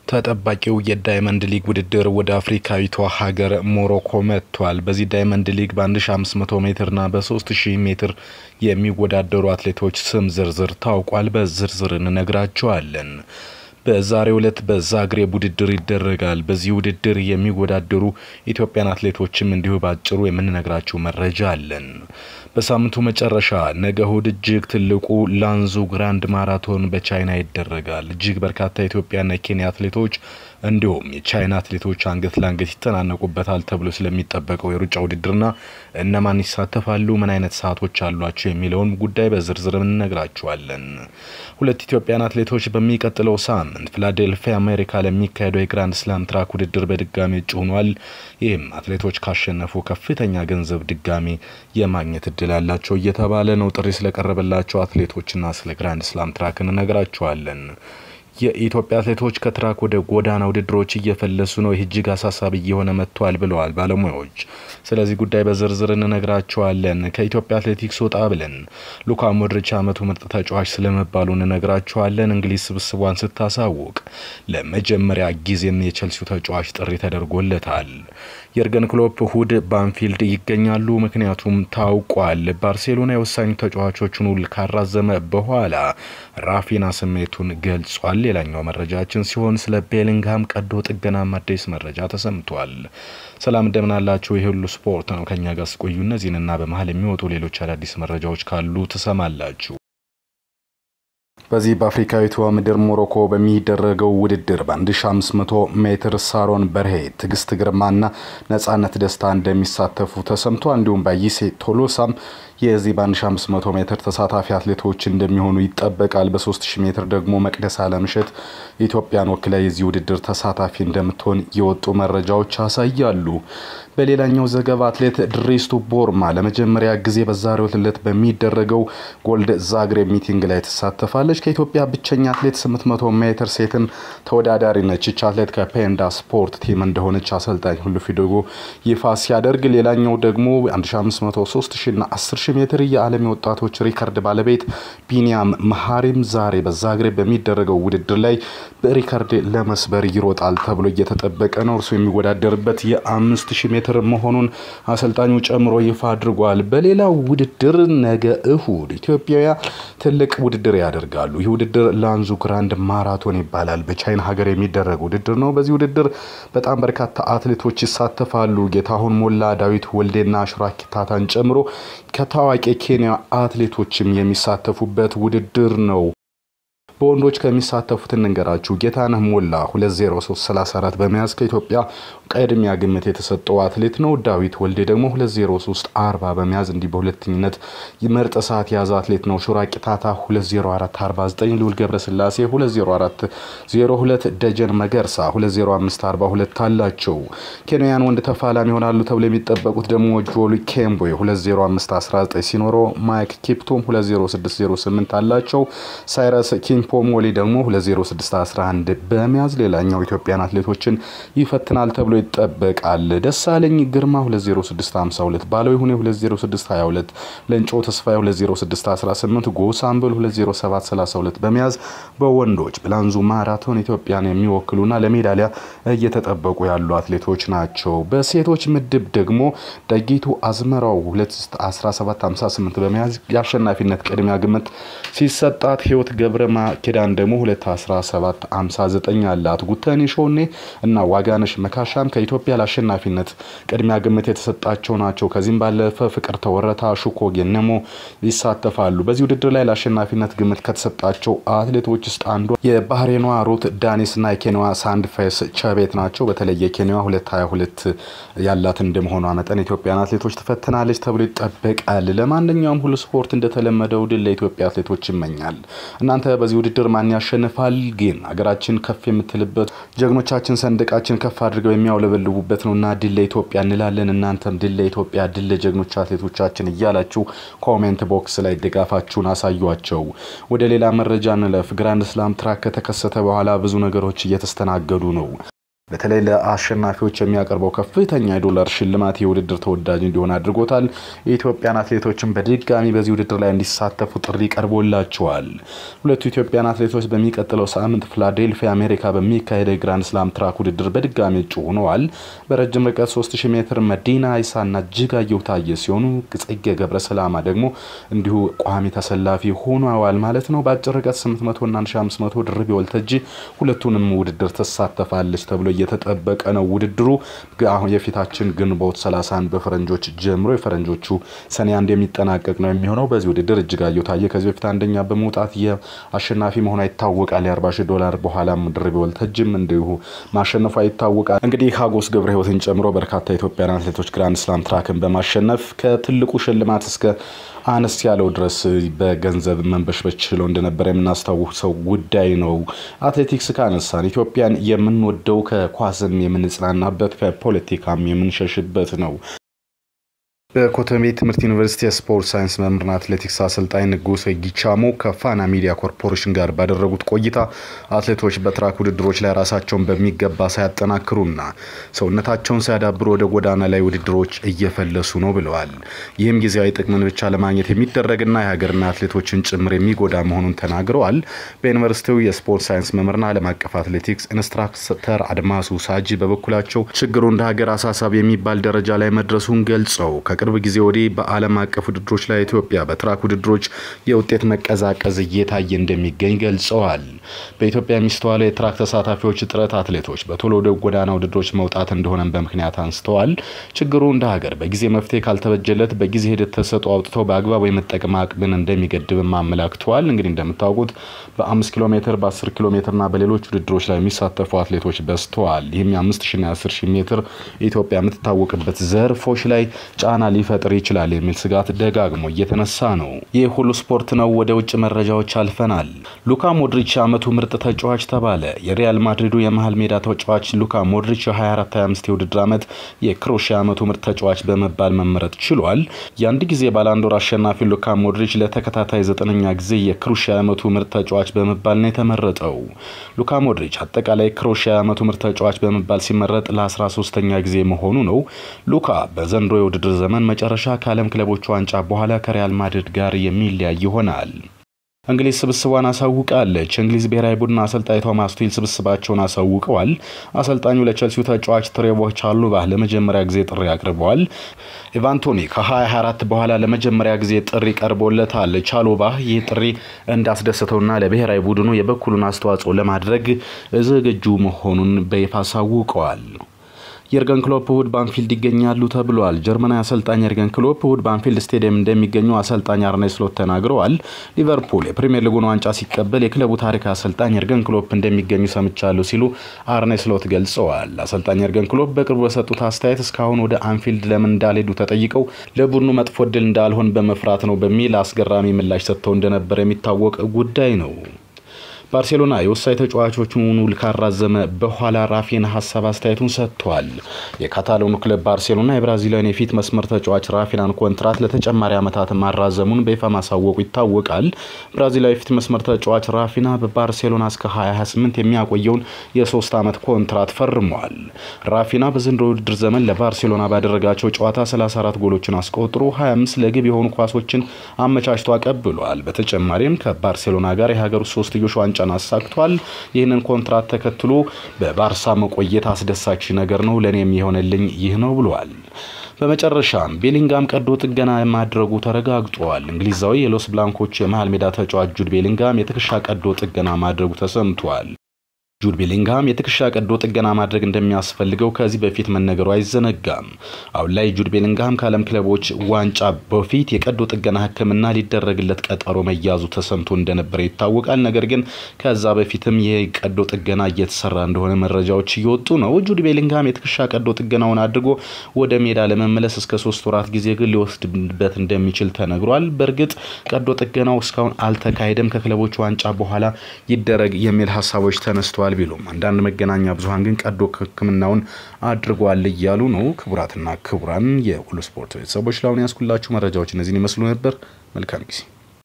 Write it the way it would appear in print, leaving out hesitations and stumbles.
ተጠባቂው የዳይመንድ ሊግ ውድድር ወደ አፍሪካዊቷ ሀገር ሞሮኮ መጥቷል። በዚህ ዳይመንድ ሊግ በ1500 ሜትርና በ3000 ሜትር የሚወዳደሩ አትሌቶች ስም ዝርዝር ታውቋል። በዝርዝር እንነግራቸዋለን። በዛሬው ዕለት በዛግሬብ ውድድር ይደረጋል። በዚህ ውድድር የሚወዳደሩ ኢትዮጵያን አትሌቶችም እንዲሁ ባጭሩ የምንነግራችሁ መረጃ አለን። በሳምንቱ መጨረሻ ነገ እሁድ እጅግ ትልቁ ላንዙ ግራንድ ማራቶን በቻይና ይደረጋል። እጅግ በርካታ ኢትዮጵያና የኬንያ አትሌቶች እንዲሁም የቻይና አትሌቶች አንገት ለአንገት ይተናነቁበታል ተብሎ ስለሚጠበቀው የሩጫ ውድድርና እነማን ይሳተፋሉ፣ ምን አይነት ሰዓቶች አሏቸው የሚለውን ጉዳይ በዝርዝር እንነግራችኋለን። ሁለት ኢትዮጵያን አትሌቶች በሚቀጥለው ሳምንት ፊላዴልፊያ አሜሪካ ለሚካሄደው የግራንድ ስላም ትራክ ውድድር በድጋሚ እጩ ሆነዋል። ይህም አትሌቶች ካሸነፉ ከፍተኛ ገንዘብ ድጋሚ የማግኘት እድል አላቸው እየተባለ ነው። ጥሪ ስለቀረበላቸው አትሌቶችና ስለ ግራንድ ስላም ትራክ እንነግራችኋለን። የኢትዮጵያ አትሌቶች ከትራክ ወደ ጎዳና ውድድሮች እየፈለሱ ነው። እጅግ አሳሳቢ እየሆነ መጥቷል ብለዋል ባለሙያዎች። ስለዚህ ጉዳይ በዝርዝር እንነግራችኋለን። ከኢትዮጵያ አትሌቲክስ ወጣ ብለን ሉካ ሞድሪች ዓመቱ ምርጥ ተጫዋች ስለመባሉ እንነግራችኋለን። እንግሊዝ ስብስቧን ስታሳውቅ ለመጀመሪያ ጊዜም የቼልሲው ተጫዋች ጥሪ ተደርጎለታል። የርገን ክሎፕ እሁድ በአንፊልድ ይገኛሉ፣ ምክንያቱም ታውቋል። ባርሴሎና የወሳኙ ተጫዋቾችን ውል ካራዘመ በኋላ ራፊና ስሜቱን ገልጿል። ሌላኛው መረጃችን ሲሆን ስለ ቤሊንግሃም ቀዶ ጥገና አዲስ መረጃ ተሰምቷል። ሰላም እንደምናላችሁ። ይሄ ሁሉ ስፖርት ነው። ከኛ ጋር ስቆዩ እነዚህንና በመሃል የሚወጡ ሌሎች አዳዲስ መረጃዎች ካሉ ትሰማላችሁ። በዚህ በአፍሪካዊቷ ምድር ሞሮኮ በሚደረገው ውድድር በ1500 ሜትር ሳሮን በርሄ፣ ትግስት ግርማና ነጻነት ደስታ እንደሚሳተፉ ተሰምቷል። እንዲሁም ባይሴ ቶሎሳም የዚህ በ1500 ሜትር ተሳታፊ አትሌቶች እንደሚሆኑ ይጠበቃል። በ3000 ሜትር ደግሞ መቅደስ አለምሸት ኢትዮጵያን ወክላ የዚህ ውድድር ተሳታፊ እንደምትሆን የወጡ መረጃዎች ያሳያሉ። በሌላኛው ዘገባ አትሌት ድሪስቱ ቦርማ ለመጀመሪያ ጊዜ በዛሬው ዕለት በሚደረገው ጎልድ ዛግሬብ ሚቲንግ ላይ ተሳተፋለች። ከኢትዮጵያ ብቸኛ አትሌት 800 ሜትር ሴትም ተወዳዳሪ ነች። እቺ አትሌት ከፔንዳ ስፖርት ቲም እንደሆነች አሰልጣኝ ሁሉ ፊዶጎ ይፋ ሲያደርግ፣ ሌላኛው ደግሞ 1500 3000 እና 10000 ሜትር የዓለም ወጣቶች ሪከርድ ባለቤት ቢኒያም መሐሪም ዛሬ በዛግሬብ በሚደረገው ውድድር ላይ በሪከርድ ለመስበር ይሮጣል ተብሎ እየተጠበቀ ነው። እርሱ የሚወዳደርበት የ5000 ሜትር መሆኑን አሰልጣኙ ጨምሮ ይፋ አድርጓል። በሌላው ውድድር ነገ እሁድ ኢትዮጵያ ትልቅ ውድድር ያደርጋሉ። ይህ ውድድር ላንዙ ግራንድ ማራቶን ይባላል። በቻይና ሀገር የሚደረግ ውድድር ነው። በዚህ ውድድር በጣም በርካታ አትሌቶች ይሳተፋሉ። ጌታሁን ሞላ፣ ዳዊት ወልዴና ሽራኪታታን ጨምሮ ከታዋቂ ኬንያ አትሌቶችም የሚሳተፉበት ውድድር ነው። በወንዶች ከሚሳተፉት እንንገራችሁ። ጌታነህ ሞላ 2:03:34 በመያዝ ከኢትዮጵያ ቀድሚያ ግምት የተሰጠው አትሌት ነው። ዳዊት ወልዴ ደግሞ 2:03:40 በመያዝ እንዲህ በሁለተኝነት ምርጥ ሰዓት ያዘ አትሌት ነው። ሹራቂታታ 2:04:49፣ ልዑል ገብረስላሴ 2:04:02፣ ደጀን መገርሳ 2:05:42 አላቸው። ኬንያን ወንድ ተፋላሚ ይሆናሉ ተብሎ የሚጠበቁት ደግሞ ጆሊ ኬምቦይ 2:05:19 ሲኖሮ ማይክ ኪፕቶም 2:06:08 አላቸው። ሳይረስ ፖሞሊ ደግሞ 2:06:11 በመያዝ ሌላኛው ኢትዮጵያን አትሌቶችን ይፈትናል ተብሎ ይጠበቃል። ደሳለኝ ግርማ 2:06:52፣ ባለው ይሁን 2:06:22፣ ለንጮ ተስፋዬ 2:06:18፣ ጎሳምብል 2:07:32 በመያዝ በወንዶች በላንዙ ማራቶን ኢትዮጵያን የሚወክሉና ለሜዳሊያ እየተጠበቁ ያሉ አትሌቶች ናቸው። በሴቶች ምድብ ደግሞ ደጊቱ አዝመራው 2:17:58 በመያዝ የአሸናፊነት ቅድሚያ ግምት ሲሰጣት፣ ህይወት ገብረማ ኪዳን ደግሞ 2:17:59 አላት። ጉተኒ ሾኔ እና ዋጋነሽ መካሻም ከኢትዮጵያ ለአሸናፊነት ቅድሚያ ግምት የተሰጣቸው ናቸው። ከዚህም ባለፈ ፍቅር ተወረታ፣ ሹኮ ገነሞ ይሳተፋሉ። በዚህ ውድድር ላይ ለአሸናፊነት ግምት ከተሰጣቸው አትሌቶች ውስጥ አንዱ የባህሬኗ ሩት ዳኒስና የኬንያዋ ሳንድፌስ ቸቤት ናቸው። በተለይ የኬንያዋ 2:22 ያላት እንደመሆኗ መጠን ኢትዮጵያን አትሌቶች ተፈትናለች ተብሎ ይጠበቃል። ለማንኛውም ሁሉ ስፖርት እንደተለመደው ድል ለኢትዮጵያ አትሌቶች ይመኛል። እናንተ በዚህ ውድድር ማን ያሸንፋል? ግን ሀገራችን ከፍ የምትልበት ጀግኖቻችን ሰንደቃችን ከፍ አድርገው የሚያውለበልቡበት ነውና ድል ለኢትዮጵያ እንላለን። እናንተም ድል ለኢትዮጵያ፣ ድል ለጀግኖች አትሌቶቻችን እያላችሁ ኮሜንት ቦክስ ላይ ድጋፋችሁን አሳዩአቸው። ወደ ሌላ መረጃ እንለፍ። ግራንድ ስላም ትራክ ከተከሰተ በኋላ ብዙ ነገሮች እየተስተናገዱ ነው። በተለይ ለአሸናፊዎች የሚያቀርበው ከፍተኛ የዶላር ሽልማት የውድድር ተወዳጅ እንዲሆን አድርጎታል። የኢትዮጵያን አትሌቶችን በድጋሚ በዚህ ውድድር ላይ እንዲሳተፉ ጥሪ ቀርቦላቸዋል። ሁለቱ ኢትዮጵያን አትሌቶች በሚቀጥለው ሳምንት ፊላዴልፊያ አሜሪካ በሚካሄደው ግራንድ ስላም ትራክ ውድድር በድጋሚ እጩ ሆነዋል። በረጅም ርቀት 3000 ሜትር መዲና አይሳና እጅጋየሁ ታየ ሲሆኑ ጽጌ ገብረሰላማ ደግሞ እንዲሁ ቋሚ ተሰላፊ ሆነዋል ማለት ነው። በአጭር ርቀት 800 እና 1500 ድርቤ ወልተጂ ሁለቱንም ውድድር ተሳተፋለች ተብሎ እየተጠበቀ ነው። ውድድሩ አሁን የፊታችን ግንቦት 31 በፈረንጆች ጀምሮ የፈረንጆቹ ሰኔ 1 የሚጠናቀቅ ነው የሚሆነው። በዚህ ውድድር እጅጋየሁ ታየ ከዚህ በፊት አንደኛ በመውጣት የአሸናፊ መሆኗ ይታወቃል። $40,000 በኋላም ድርቤ ወልተጂም እንዲሁ ማሸነፏ ይታወቃል። እንግዲህ ሀጎስ ገብረ ህይወትን ጨምሮ በርካታ ኢትዮጵያውያን አትሌቶች ግራንድ ስላም ትራክን በማሸነፍ ከትልቁ ሽልማት እስከ አነስ ያለው ድረስ በገንዘብ መንበሽበሽ ችለው እንደነበር የምናስታውሰው ጉዳይ ነው። አትሌቲክስ ካነሳን ኢትዮጵያን የምንወደው ከኳስም የምንጽናናበት ከፖለቲካም የምንሸሽበት ነው። በኮተቤ ትምህርት ዩኒቨርሲቲ ስፖርት ሳይንስ መምህርና አትሌቲክስ አሰልጣኝ ንጉስ ጊቻሞ ከፋና ሚዲያ ኮርፖሬሽን ጋር ባደረጉት ቆይታ አትሌቶች በትራክ ውድድሮች ላይ ራሳቸውን በሚገባ ሳያጠናክሩና ሰውነታቸውን ሳያዳብሩ ወደ ጎዳና ላይ ውድድሮች እየፈለሱ ነው ብለዋል። ይህም ጊዜያዊ ጥቅምን ብቻ ለማግኘት የሚደረግና የሀገርና አትሌቶችን ጭምር የሚጎዳ መሆኑን ተናግረዋል። በዩኒቨርሲቲው የስፖርት ሳይንስ መምህርና ዓለም አቀፍ አትሌቲክስ ኢንስትራክተር አድማሱ ሳጂ በበኩላቸው ችግሩ እንደ ሀገር አሳሳቢ የሚባል ደረጃ ላይ መድረሱን ገልጸው ቅርብ ጊዜ ወዲህ በዓለም አቀፍ ውድድሮች ላይ ኢትዮጵያ በትራክ ውድድሮች የውጤት መቀዛቀዝ እየታየ እንደሚገኝ ገልጸዋል። በኢትዮጵያ የሚስተዋለው የትራክ ተሳታፊዎች እጥረት አትሌቶች በቶሎ ወደ ጎዳና ውድድሮች መውጣት እንደሆነም በምክንያት አንስተዋል። ችግሩ እንደ ሀገር በጊዜ መፍትሄ ካልተበጀለት በጊዜ ሂደት ተሰጥኦ አውጥተው በአግባቡ የመጠቀም አቅምን እንደሚገድብም አመላክተዋል። እንግዲህ እንደምታውቁት በ5 ኪሎ ሜትር በ10 ኪሎ ሜትርና በሌሎች ውድድሮች ላይ የሚሳተፉ አትሌቶች በዝተዋል። ይህም የ5000 እና 10000 ሜትር ኢትዮጵያ የምትታወቅበት ዘርፎች ላይ ጫና ሊፈጥር ይችላል የሚል ስጋት ደጋግሞ እየተነሳ ነው። ይህ ሁሉ ስፖርት ነው። ወደ ውጭ መረጃዎች አልፈናል። ሉካ ሞድሪች አመቱ ምርጥ ተጫዋች ተባለ። የሪያል ማድሪዱ የመሃል ሜዳ ተጫዋች ሉካ ሞድሪች የ24-25 የውድድር አመት የክሮሺያ አመቱ ምርጥ ተጫዋች በመባል መመረጥ ችሏል። የአንድ ጊዜ ባላንዶር አሸናፊ ሉካ ሞድሪች ለተከታታይ 9ኛ ጊዜ የክሮሺያ አመቱ ምርጥ ተጫዋች በመባል ነው የተመረጠው። ሉካ ሞድሪች አጠቃላይ ክሮሺያ አመቱ ምርጥ ተጫዋች በመባል ሲመረጥ ለ13ኛ ጊዜ መሆኑ ነው። ሉካ በዘንድሮ የውድድር ዘመን መጨረሻ ከዓለም ክለቦች ዋንጫ በኋላ ከሪያል ማድሪድ ጋር የሚለያይ ይሆናል። እንግሊዝ ስብስቧን አሳውቃለች። እንግሊዝ ብሔራዊ ቡድን አሰልጣኝ ቶማስ ቱሄል ስብስባቸውን አሳውቀዋል። አሰልጣኙ ለቼልሲው ተጫዋች ትሬቮር ቻሉባ ለመጀመሪያ ጊዜ ጥሪ አቅርበዋል። ኢቫን ቶኒ ከ2024 በኋላ ለመጀመሪያ ጊዜ ጥሪ ቀርቦለታል። ቻሉባ ይህ ጥሪ እንዳስደሰተውና ለብሔራዊ ቡድኑ የበኩሉን አስተዋጽኦ ለማድረግ ዝግጁ መሆኑን በይፋ አሳውቀዋል። የርገን ክሎፕ እሁድ በአንፊልድ ይገኛሉ ተብሏል። ጀርመናዊ አሰልጣኝ የርገን ክሎፕ እሁድ በአንፊልድ ስቴዲየም እንደሚገኙ አሰልጣኝ አርኔ ስሎት ተናግረዋል። ሊቨርፑል የፕሪሚየር ሊጉን ዋንጫ ሲቀበል የክለቡ ታሪክ አሰልጣኝ የርገን ክሎፕ እንደሚገኙ ሰምቻለሁ ሲሉ አርኔ ስሎት ገልጸዋል። አሰልጣኝ የርገን ክሎፕ በቅርቡ በሰጡት አስተያየት እስካሁን ወደ አንፊልድ ለምን እንዳልሄዱ ተጠይቀው ለቡድኑ መጥፎ ድል እንዳልሆን በመፍራት ነው በሚል አስገራሚ ምላሽ ሰጥተው እንደነበር የሚታወቅ ጉዳይ ነው። ባርሴሎና የወሳኝ ተጫዋቾቹን ውል ካራዘመ በኋላ ራፊና ሐሳብ አስተያየቱን ሰጥቷል። የካታሎኑ ክለብ ባርሴሎና የብራዚላዊን የፊት መስመር ተጫዋች ራፊናን ኮንትራት ለተጨማሪ ዓመታት ማራዘሙን በይፋ ማሳወቁ ይታወቃል። ብራዚላዊ የፊት መስመር ተጫዋች ራፊና በባርሴሎና እስከ 2028 የሚያቆየውን የ3 ዓመት ኮንትራት ፈርሟል። ራፊና በዘንድሮው ውድድር ዘመን ለባርሴሎና ባደረጋቸው ጨዋታ 34 ጎሎችን አስቆጥሮ 25 ለግብ የሆኑ ኳሶችን አመቻችቶ አቀብሏል። በተጨማሪም ከባርሴሎና ጋር የሀገሩ ሶስትዮሽ ዋንጫ አሳክቷል። ይህንን ኮንትራት ተከትሎ በባርሳ መቆየት አስደሳች ነገር ነው፣ ለኔም የሆነልኝ ይህ ነው ብሏል። በመጨረሻም ቤሊንጋም ቀዶ ጥገና ማድረጉ ተረጋግጧል። እንግሊዛዊ የሎስ ብላንኮች የመሃል ሜዳ ተጫዋች ጁድ ቤሊንጋም የትከሻ ቀዶ ጥገና ማድረጉ ተሰምቷል። ጁድ ቤሊንጋም የትከሻ ቀዶ ጥገና ማድረግ እንደሚያስፈልገው ከዚህ በፊት መነገሩ አይዘነጋም። አሁን ላይ ጁድ ቤሊንጋም ከዓለም ክለቦች ዋንጫ በፊት የቀዶ ጥገና ሕክምና ሊደረግለት ቀጠሮ መያዙ ተሰምቶ እንደነበር ይታወቃል። ነገር ግን ከዛ በፊትም የቀዶ ጥገና እየተሰራ እንደሆነ መረጃዎች እየወጡ ነው። ጁድ ቤሊንጋም የትከሻ ቀዶ ጥገናውን አድርጎ ወደ ሜዳ ለመመለስ እስከ 3 ወራት ጊዜ ግን ሊወስድበት እንደሚችል ተነግሯል። በእርግጥ ቀዶ ጥገናው እስካሁን አልተካሄደም፣ ከክለቦች ዋንጫ በኋላ ይደረግ የሚል ሐሳቦች ተነስተዋል ቢሉም አንዳንድ መገናኛ ብዙሃን ግን ቀዶ ህክምናውን አድርጓል እያሉ ነው። ክቡራትና ክቡራን የሁሉ ስፖርት ቤተሰቦች ለአሁን ያስኩላችሁ መረጃዎች እነዚህን ይመስሉ ነበር። መልካም ጊዜ